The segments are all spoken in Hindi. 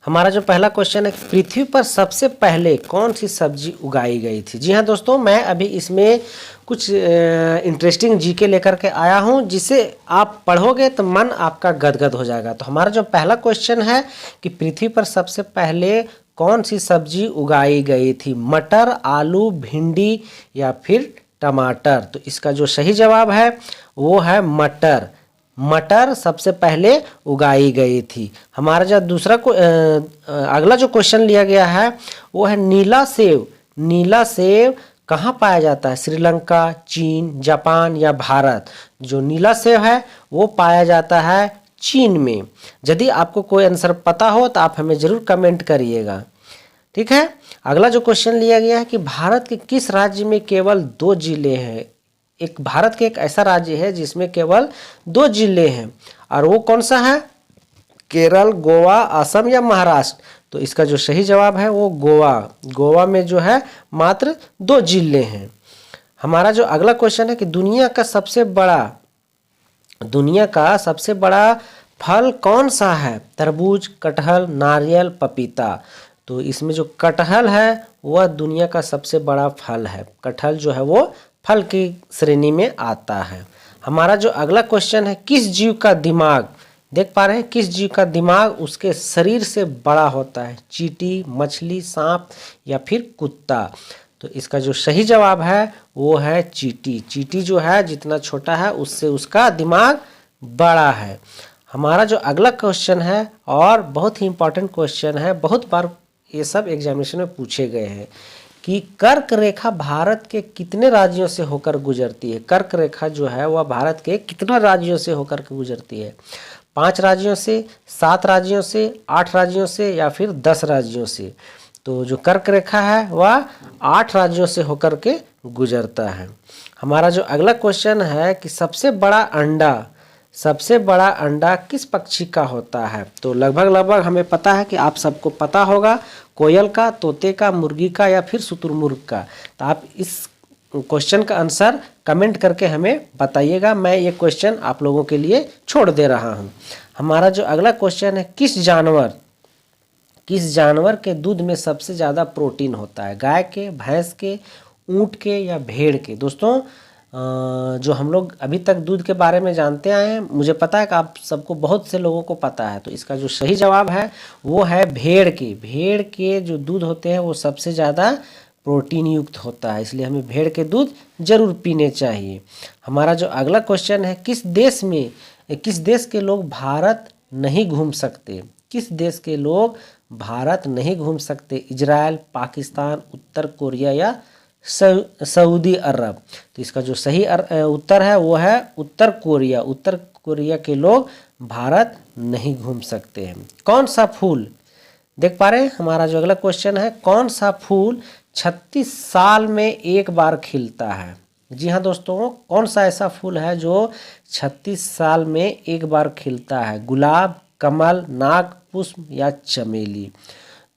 हमारा जो पहला क्वेश्चन है, पृथ्वी पर सबसे पहले कौन सी सब्जी उगाई गई थी। जी हाँ दोस्तों, मैं अभी इसमें कुछ इंटरेस्टिंग जीके लेकर के आया हूँ, जिसे आप पढ़ोगे तो मन आपका गदगद हो जाएगा। तो हमारा जो पहला क्वेश्चन है कि पृथ्वी पर सबसे पहले कौन सी सब्जी उगाई गई थी, मटर, आलू, भिंडी या फिर टमाटर। तो इसका जो सही जवाब है वो है मटर। मटर सबसे पहले उगाई गई थी। हमारा जो अगला जो क्वेश्चन लिया गया है वो है नीला सेब। नीला सेब कहाँ पाया जाता है, श्रीलंका, चीन, जापान या भारत। जो नीला सेब है वो पाया जाता है चीन में। यदि आपको कोई आंसर पता हो तो आप हमें ज़रूर कमेंट करिएगा, ठीक है। अगला जो क्वेश्चन लिया गया है कि भारत के किस राज्य में केवल 2 जिले हैं। भारत के एक ऐसा राज्य है जिसमें केवल 2 जिले हैं, और वो कौन सा है, केरल, गोवा, असम या महाराष्ट्र। तो इसका जो सही जवाब है वो गोवा। गोवा में जो है मात्र 2 जिले हैं। हमारा जो अगला क्वेश्चन है कि दुनिया का सबसे बड़ा फल कौन सा है, तरबूज, कटहल, नारियल, पपीता। तो इसमें जो कटहल है वह दुनिया का सबसे बड़ा फल है। कटहल जो है वो फल की श्रेणी में आता है। हमारा जो अगला क्वेश्चन है, किस जीव का दिमाग, देख पा रहे हैं, किस जीव का दिमाग उसके शरीर से बड़ा होता है, चींटी, मछली, सांप या फिर कुत्ता। तो इसका जो सही जवाब है वो है चींटी। चींटी जो है जितना छोटा है उससे उसका दिमाग बड़ा है। हमारा जो अगला क्वेश्चन है और बहुत ही इंपॉर्टेंट क्वेश्चन है, बहुत बार ये सब एग्जामिनेशन में पूछे गए हैं कि कर्क रेखा भारत के कितने राज्यों से होकर गुजरती है। कर्क रेखा जो है वह भारत के कितने राज्यों से होकर के गुजरती है, 5 राज्यों से, 7 राज्यों से, 8 राज्यों से या फिर 10 राज्यों से। तो जो कर्क रेखा है वह 8 राज्यों से होकर के गुजरता है। हमारा जो अगला क्वेश्चन है कि सबसे बड़ा अंडा किस पक्षी का होता है। तो लगभग हमें पता है कि आप सबको पता होगा, कोयल का, तोते का, मुर्गी का या फिर शुतुरमुर्ग का। तो आप इस क्वेश्चन का आंसर कमेंट करके हमें बताइएगा। मैं ये क्वेश्चन आप लोगों के लिए छोड़ दे रहा हूँ। हमारा जो अगला क्वेश्चन है, किस जानवर के दूध में सबसे ज़्यादा प्रोटीन होता है, गाय के, भैंस के, ऊँट के या भेड़ के। दोस्तों जो हम लोग अभी तक दूध के बारे में जानते आए हैं, मुझे पता है कि आप सबको, बहुत से लोगों को पता है। तो इसका जो सही जवाब है वो है भेड़ के। भेड़ के जो दूध होते हैं वो सबसे ज़्यादा प्रोटीन युक्त होता है, इसलिए हमें भेड़ के दूध जरूर पीने चाहिए। हमारा जो अगला क्वेश्चन है, किस देश के लोग भारत नहीं घूम सकते। किस देश के लोग भारत नहीं घूम सकते, इजराइल, पाकिस्तान, उत्तर कोरिया या सऊदी अरब। तो इसका जो सही उत्तर है वो है उत्तर कोरिया। उत्तर कोरिया के लोग भारत नहीं घूम सकते हैं। कौन सा फूल, देख पा रहे हैं, हमारा जो अगला क्वेश्चन है, कौन सा फूल 36 साल में एक बार खिलता है। जी हाँ दोस्तों, कौन सा ऐसा फूल है जो 36 साल में एक बार खिलता है, गुलाब, कमल, नाग पुष्प या चमेली।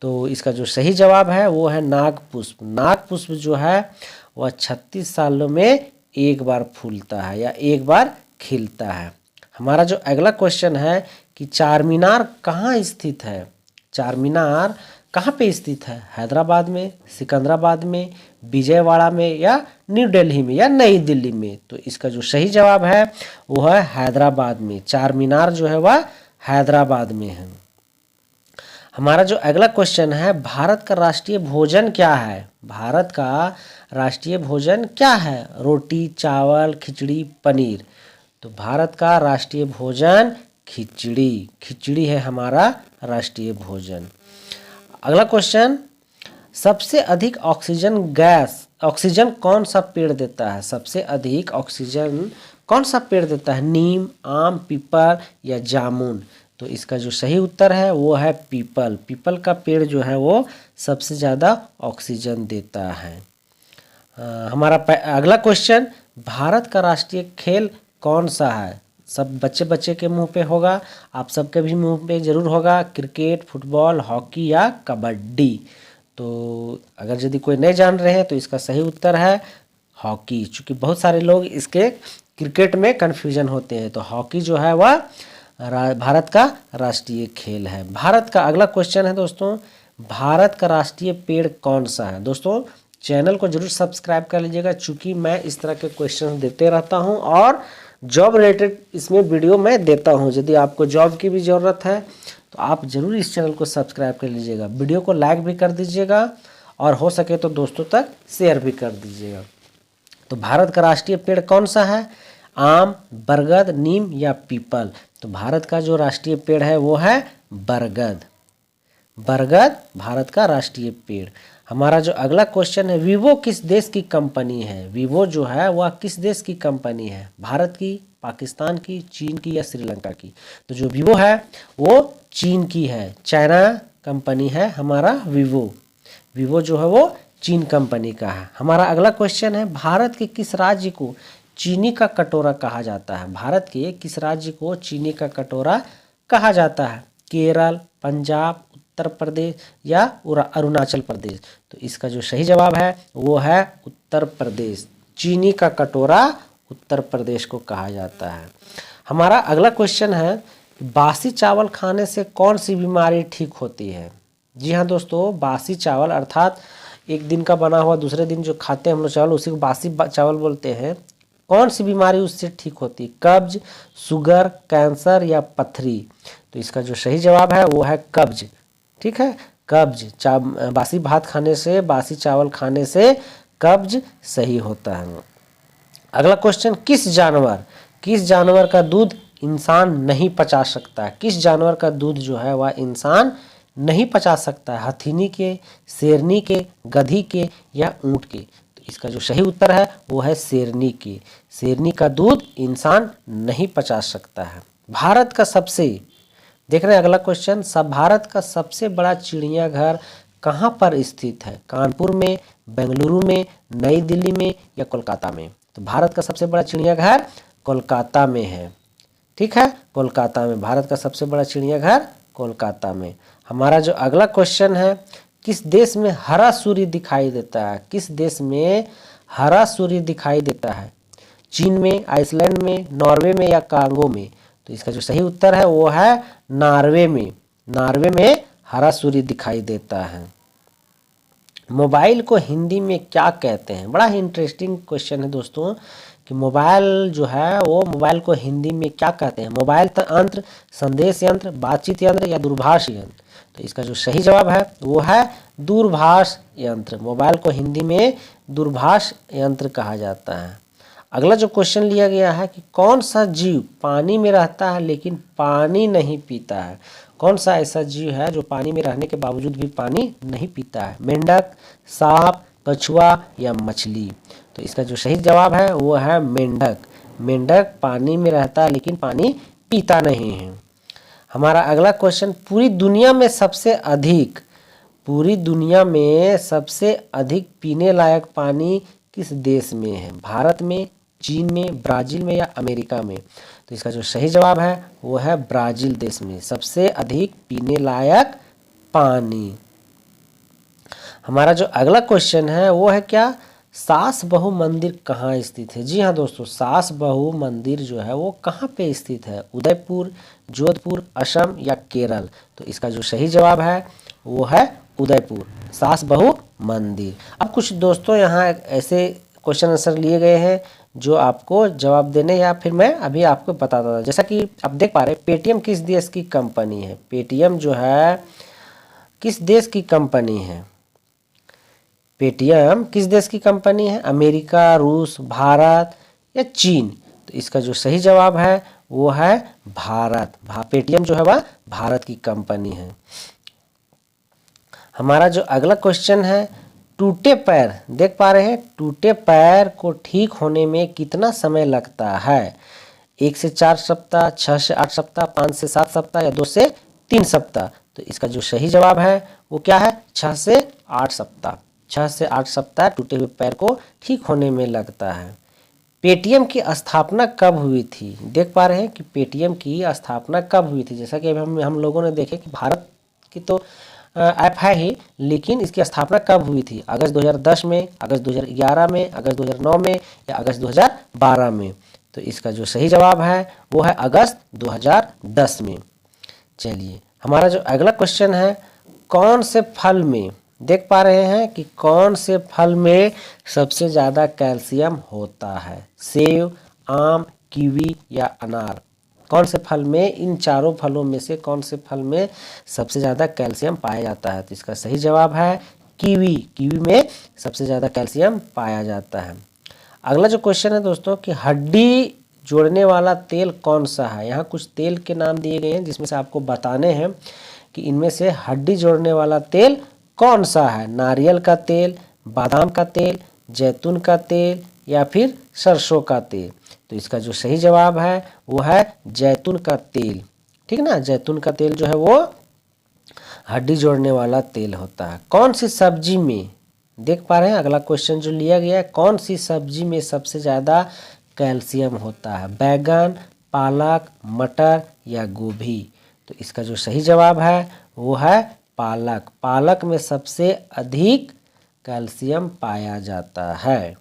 तो इसका जो सही जवाब है वो है नागपुष्प। नागपुष्प जो है वह 36 सालों में एक बार फूलता है या एक बार खिलता है। हमारा जो अगला क्वेश्चन है कि चारमीनार कहाँ स्थित है। चारमीनार कहाँ पे स्थित है, हैदराबाद में, सिकंदराबाद में, विजयवाड़ा में या न्यू दिल्ली में या नई दिल्ली में। तो इसका जो सही जवाब है वो है हैदराबाद में। चारमीनार जो है वह हैदराबाद में है। हमारा जो अगला क्वेश्चन है, भारत का राष्ट्रीय भोजन क्या है। भारत का राष्ट्रीय भोजन क्या है, रोटी, चावल, खिचड़ी, पनीर। तो भारत का राष्ट्रीय भोजन खिचड़ी है हमारा राष्ट्रीय भोजन। अगला क्वेश्चन, सबसे अधिक ऑक्सीजन कौन सा पेड़ देता है। सबसे अधिक ऑक्सीजन कौन सा पेड़ देता है, नीम, आम, पीपल या जामुन। तो इसका जो सही उत्तर है वो है पीपल। पीपल का पेड़ जो है वो सबसे ज़्यादा ऑक्सीजन देता है। हमारा अगला क्वेश्चन, भारत का राष्ट्रीय खेल कौन सा है। सब बच्चे के मुंह पे होगा, आप सबके भी मुंह पे जरूर होगा, क्रिकेट, फुटबॉल, हॉकी या कबड्डी। तो अगर यदि कोई नहीं जान रहे हैं तो इसका सही उत्तर है हॉकी। चूँकि बहुत सारे लोग इसके क्रिकेट में कन्फ्यूजन होते हैं। तो हॉकी जो है वह भारत का राष्ट्रीय खेल है। भारत का अगला क्वेश्चन है दोस्तों, भारत का राष्ट्रीय पेड़ कौन सा है। दोस्तों चैनल को जरूर सब्सक्राइब कर लीजिएगा, चूँकि मैं इस तरह के क्वेश्चन देते रहता हूं और जॉब रिलेटेड इसमें वीडियो मैं देता हूं। यदि आपको जॉब की भी ज़रूरत है तो आप ज़रूर इस चैनल को सब्सक्राइब कर लीजिएगा, वीडियो को लाइक भी कर दीजिएगा और हो सके तो दोस्तों तक शेयर भी कर दीजिएगा। तो भारत का राष्ट्रीय पेड़ कौन सा है, आम, बरगद, नीम या पीपल। तो भारत का जो राष्ट्रीय पेड़ है वो है बरगद। बरगद भारत का राष्ट्रीय पेड़। हमारा जो अगला क्वेश्चन है, वीवो किस देश की कंपनी है। वीवो जो है वह किस देश की कंपनी है, भारत की, पाकिस्तान की, चीन की या श्रीलंका की। तो जो वीवो है वो चीन की है, चाइना कंपनी है हमारा वीवो। वीवो जो है वो चीन कंपनी का है। हमारा अगला क्वेश्चन है, भारत के किस राज्य को चीनी का कटोरा कहा जाता है। भारत के किस राज्य को चीनी का कटोरा कहा जाता है, केरल, पंजाब, उत्तर प्रदेश या अरुणाचल प्रदेश। तो इसका जो सही जवाब है वो है उत्तर प्रदेश। चीनी का कटोरा उत्तर प्रदेश को कहा जाता है। हमारा अगला क्वेश्चन है, बासी चावल खाने से कौन सी बीमारी ठीक होती है। जी हाँ दोस्तों, बासी चावल अर्थात एक दिन का बना हुआ दूसरे दिन जो खाते हैं हम लोग चावल, उसी को बासी चावल बोलते हैं। कौन सी बीमारी उससे ठीक होती है, कब्ज, शुगर, कैंसर या पथरी। तो इसका जो सही जवाब है वो है कब्ज। ठीक है, कब्ज। बासी भात खाने से, बासी चावल खाने से कब्ज सही होता है। अगला क्वेश्चन, किस जानवर का दूध इंसान नहीं पचा सकता है। किस जानवर का दूध जो है वह इंसान नहीं पचा सकता है, हथीनी के, शेरनी के, गधी के या ऊंट के। तो इसका जो सही उत्तर है वो है शेरनी के। शेरनी का दूध इंसान नहीं पचा सकता है। भारत का सबसे, देख रहे हैं अगला क्वेश्चन, भारत का सबसे बड़ा चिड़ियाघर कहाँ पर स्थित है, कानपुर में, बेंगलुरु में, नई दिल्ली में या कोलकाता में। तो भारत का सबसे बड़ा चिड़ियाघर कोलकाता में है। ठीक है, कोलकाता में भारत का सबसे बड़ा चिड़ियाघर कोलकाता में। हमारा जो अगला क्वेश्चन है, किस देश में हरा सूर्य दिखाई देता है। किस देश में हरा सूर्य दिखाई देता है, चीन में, आइसलैंड में, नॉर्वे में या कांगो में। तो इसका जो सही उत्तर है वो है नॉर्वे में। नॉर्वे में हरा सूर्य दिखाई देता है। मोबाइल को हिंदी में क्या कहते हैं। बड़ा ही इंटरेस्टिंग क्वेश्चन है दोस्तों कि मोबाइल जो है वो मोबाइल को हिंदी में क्या कहते हैं। मोबाइल यंत्र, संदेश यंत्र, बातचीत यंत्र या दूरभाष यंत्र। तो इसका जो सही जवाब है वो है दूरभाष यंत्र। मोबाइल को हिंदी में दूरभाष यंत्र कहा जाता है। अगला जो क्वेश्चन लिया गया है कि कौन सा जीव पानी में रहता है लेकिन पानी नहीं पीता है। कौन सा ऐसा जीव है जो पानी में रहने के बावजूद भी पानी नहीं पीता है, मेंढक, सांप, कछुआ या मछली। तो इसका जो सही जवाब है वो है मेंढक। मेंढक पानी में रहता है लेकिन पानी पीता नहीं है। हमारा अगला क्वेश्चन, पूरी दुनिया में सबसे अधिक पीने लायक पानी किस देश में है, भारत में, चीन में, ब्राज़ील में या अमेरिका में। तो इसका जो सही जवाब है वो है ब्राज़ील देश में सबसे अधिक पीने लायक पानी। हमारा जो अगला क्वेश्चन है वो है क्या, सास बहू मंदिर कहाँ स्थित है। जी हाँ दोस्तों, सास बहू मंदिर जो है वो कहाँ पे स्थित है, उदयपुर, जोधपुर, असम या केरल। तो इसका जो सही जवाब है वो है उदयपुर, सास बहू मंदिर। अब कुछ दोस्तों यहाँ ऐसे क्वेश्चन आंसर लिए गए हैं जो आपको जवाब देने या फिर मैं अभी आपको बताता था। जैसा कि आप देख पा रहे हैं, पेटीएम किस देश की कंपनी है। पेटीएम जो है किस देश की कंपनी है, पेटीएम किस देश की कंपनी है, अमेरिका, रूस, भारत या चीन। तो इसका जो सही जवाब है वो है भारत। पेटीएम जो है वह भारत की कंपनी है। हमारा जो अगला क्वेश्चन है, टूटे पैर, देख पा रहे हैं, टूटे पैर को ठीक होने में कितना समय लगता है, 1 से 4 सप्ताह, 6 से 8 सप्ताह, 5 से 7 सप्ताह या 2 से 3 सप्ताह। तो इसका जो सही जवाब है वो क्या है, 6 से 8 सप्ताह। 6 से 8 सप्ताह टूटे हुए पैर को ठीक होने में लगता है। पेटीएम की स्थापना कब हुई थी, देख पा रहे हैं कि पेटीएम की स्थापना कब हुई थी। जैसा कि अभी हम लोगों ने देखे कि भारत की तो ऐप है ही, लेकिन इसकी स्थापना कब हुई थी, अगस्त 2010 में, अगस्त 2011 में, अगस्त 2009 में या अगस्त 2012 में। तो इसका जो सही जवाब है वो है अगस्त 2010 में। चलिए हमारा जो अगला क्वेश्चन है, कौन से फल में, देख पा रहे हैं कि कौन से फल में सबसे ज़्यादा कैल्शियम होता है? सेब, आम, कीवी या अनार? कौन से फल में, इन चारों फलों में से कौन से फल में सबसे ज़्यादा कैल्शियम पाया जाता है? तो इसका सही जवाब है कीवी। कीवी में सबसे ज़्यादा कैल्शियम पाया जाता है। अगला जो क्वेश्चन है दोस्तों कि हड्डी जोड़ने वाला तेल कौन सा है? यहाँ कुछ तेल के नाम दिए गए हैं जिसमें से आपको बताने हैं कि इनमें से हड्डी जोड़ने वाला तेल कौन सा है? नारियल का तेल, बादाम का तेल, जैतून का तेल या फिर सरसों का तेल? तो इसका जो सही जवाब है वो है जैतून का तेल। ठीक ना, जैतून का तेल जो है वो हड्डी जोड़ने वाला तेल होता है। कौन सी सब्जी में, देख पा रहे हैं अगला क्वेश्चन जो लिया गया है, कौन सी सब्जी में सबसे ज़्यादा कैल्शियम होता है? बैगन, पालक, मटर या गोभी? तो इसका जो सही जवाब है वो है पालक। पालक में सबसे अधिक कैल्शियम पाया जाता है।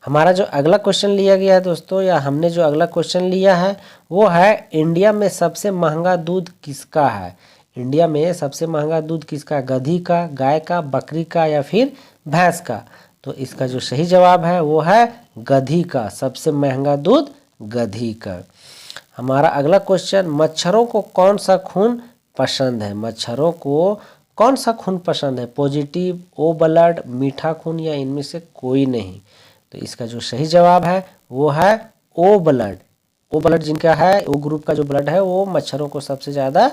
हमारा जो अगला क्वेश्चन लिया गया है दोस्तों, या हमने जो अगला क्वेश्चन लिया है वो है इंडिया में सबसे महंगा दूध किसका है? इंडिया में सबसे महंगा दूध किसका? गधी का, गाय का, बकरी का या फिर भैंस का? तो इसका जो सही जवाब है वो है गधी का। सबसे महंगा दूध गधी का। हमारा अगला क्वेश्चन, मच्छरों को कौन सा खून पसंद है? मच्छरों को कौन सा खून पसंद है? पॉजिटिव, ओ ब्लड, मीठा खून या इनमें से कोई नहीं? तो इसका जो सही जवाब है वो है ओ ब्लड। ओ ब्लड जिनका है, ओ ग्रुप का जो ब्लड है वो मच्छरों को सबसे ज़्यादा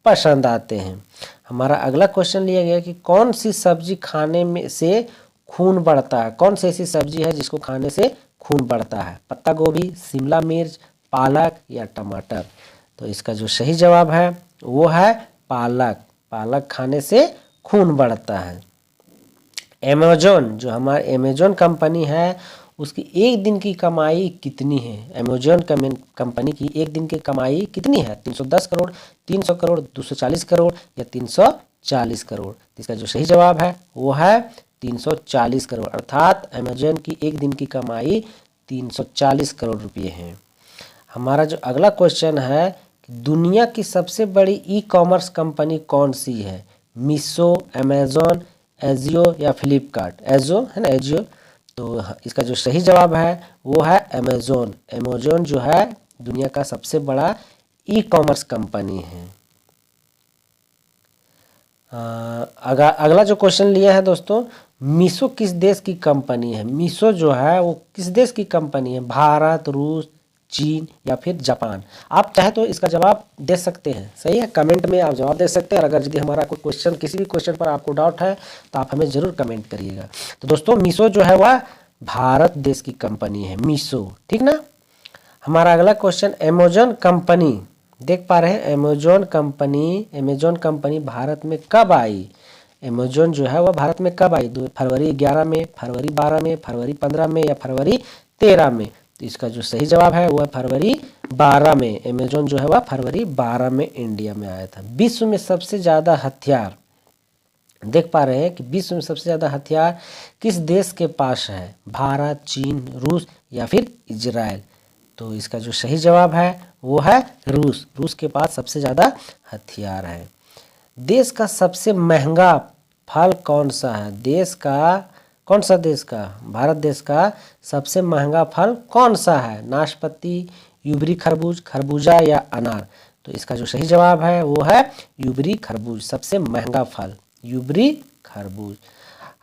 पसंद आते हैं। हमारा अगला क्वेश्चन लिया गया कि कौन सी सब्जी खाने में से खून बढ़ता है? कौन सी ऐसी सब्जी है जिसको खाने से खून बढ़ता है? पत्ता गोभी, शिमला मिर्च, पालक या टमाटर? तो इसका जो सही जवाब है वो है पालक। पालक खाने से खून बढ़ता है। अमेज़न, जो हमारा अमेज़न कंपनी है उसकी एक दिन की कमाई कितनी है? अमेज़न कंपनी की एक दिन की कमाई कितनी है? 310 करोड़, 300 करोड़, 240 करोड़ या 340 करोड़? इसका जो सही जवाब है वो है 340 करोड़। अर्थात अमेज़न की एक दिन की कमाई 340 करोड़ रुपये है। हमारा जो अगला क्वेश्चन है, दुनिया की सबसे बड़ी ई कॉमर्स कंपनी कौन सी है? मीशो, अमेज़न, एजियो या फ्लिपकार्ट? एजो है ना, एजियो। तो इसका जो सही जवाब है वो है अमेज़न। अमेज़न जो है दुनिया का सबसे बड़ा ई कॉमर्स कंपनी है। अगला जो क्वेश्चन लिया है दोस्तों, मीशो किस देश की कंपनी है? मीशो जो है वो किस देश की कंपनी है? भारत, रूस, चीन या फिर जापान? आप चाहे तो इसका जवाब दे सकते हैं, सही है, कमेंट में आप जवाब दे सकते हैं। और अगर यदि हमारा कोई क्वेश्चन, किसी भी क्वेश्चन पर आपको डाउट है तो आप हमें ज़रूर कमेंट करिएगा। तो दोस्तों मीशो जो है वह भारत देश की कंपनी है, मीशो। ठीक ना। हमारा अगला क्वेश्चन, अमेज़न कंपनी, देख पा रहे हैं अमेज़न कंपनी भारत में कब आई? अमेज़न जो है वह भारत में कब आई? फरवरी 11 में, फरवरी 12 में, फरवरी 15 में या फरवरी 13 में? तो इसका जो सही जवाब है वो है फरवरी 12 में। अमेज़न जो है वह फरवरी 12 में इंडिया में आया था। विश्व में सबसे ज़्यादा हथियार, देख पा रहे हैं कि विश्व में सबसे ज़्यादा हथियार किस देश के पास है? भारत, चीन, रूस या फिर इजराइल? तो इसका जो सही जवाब है वो है रूस। रूस के पास सबसे ज़्यादा हथियार है। देश का सबसे महंगा फल कौन सा है? देश का, कौन सा देश का? भारत देश का सबसे महंगा फल कौन सा है? नाशपाती, यूबरी खरबूज, खरबूजा या अनार? तो इसका जो सही जवाब है वो है यूबरी खरबूज। सबसे महंगा फल यूबरी खरबूज।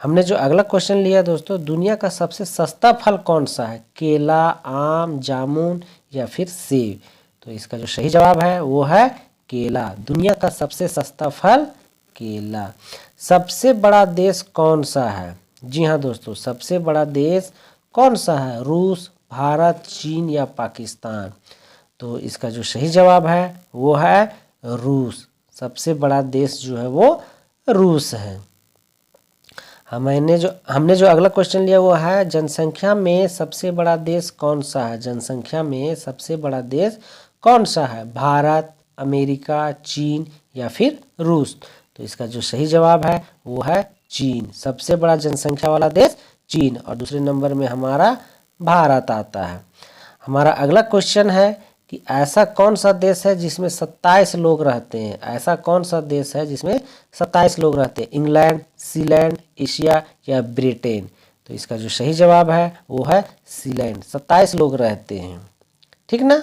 हमने जो अगला क्वेश्चन लिया दोस्तों, दुनिया का सबसे सस्ता फल कौन सा है? केला, आम, जामुन या फिर सेब? तो इसका जो सही जवाब है वो है केला। दुनिया का सबसे सस्ता फल केला। सबसे बड़ा देश कौन सा है? जी हाँ दोस्तों, सबसे बड़ा देश कौन सा है? रूस, भारत, चीन या पाकिस्तान? तो इसका जो सही जवाब है वो है रूस। सबसे बड़ा देश जो है वो रूस है। हमने जो अगला क्वेश्चन लिया वो है, जनसंख्या में सबसे बड़ा देश कौन सा है? जनसंख्या में सबसे बड़ा देश कौन सा है? भारत, अमेरिका, चीन या फिर रूस? तो इसका जो सही जवाब है वो है चीन। सबसे बड़ा जनसंख्या वाला देश चीन, और दूसरे नंबर में हमारा भारत आता है। हमारा अगला क्वेश्चन है कि ऐसा कौन सा देश है जिसमें 27 लोग रहते हैं। ऐसा कौन सा देश है जिसमें 27 लोग रहते हैं। इंग्लैंड, सीलैंड, एशिया या ब्रिटेन। तो इसका जो सही जवाब है वो है सीलैंड। 27 लोग रहते हैं, ठीक ना।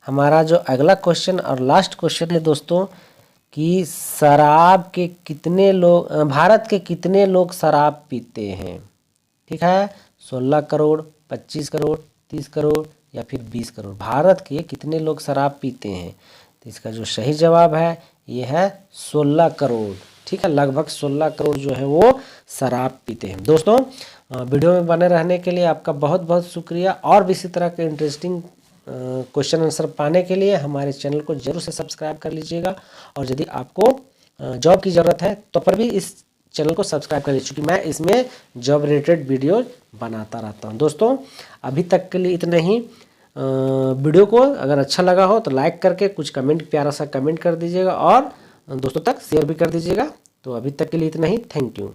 हमारा जो अगला क्वेश्चन और लास्ट क्वेश्चन है दोस्तों कि शराब के कितने लोग, भारत के कितने लोग शराब पीते हैं। ठीक है, 16 करोड़, 25 करोड़, 30 करोड़ या फिर 20 करोड़। भारत के कितने लोग शराब पीते हैं। तो इसका जो सही जवाब है ये है 16 करोड़। ठीक है, लगभग 16 करोड़ जो है वो शराब पीते हैं। दोस्तों वीडियो में बने रहने के लिए आपका बहुत बहुत शुक्रिया। और भी इसी तरह के इंटरेस्टिंग क्वेश्चन आंसर पाने के लिए हमारे चैनल को जरूर से सब्सक्राइब कर लीजिएगा। और यदि आपको जॉब की ज़रूरत है तो पर भी इस चैनल को सब्सक्राइब कर लीजिए, क्योंकि मैं इसमें जॉब रिलेटेड वीडियो बनाता रहता हूं। दोस्तों अभी तक के लिए इतना ही। वीडियो को अगर अच्छा लगा हो तो लाइक करके कुछ कमेंट, प्यारा सा कमेंट कर दीजिएगा और दोस्तों तक शेयर भी कर दीजिएगा। तो अभी तक के लिए इतना ही। Thank you.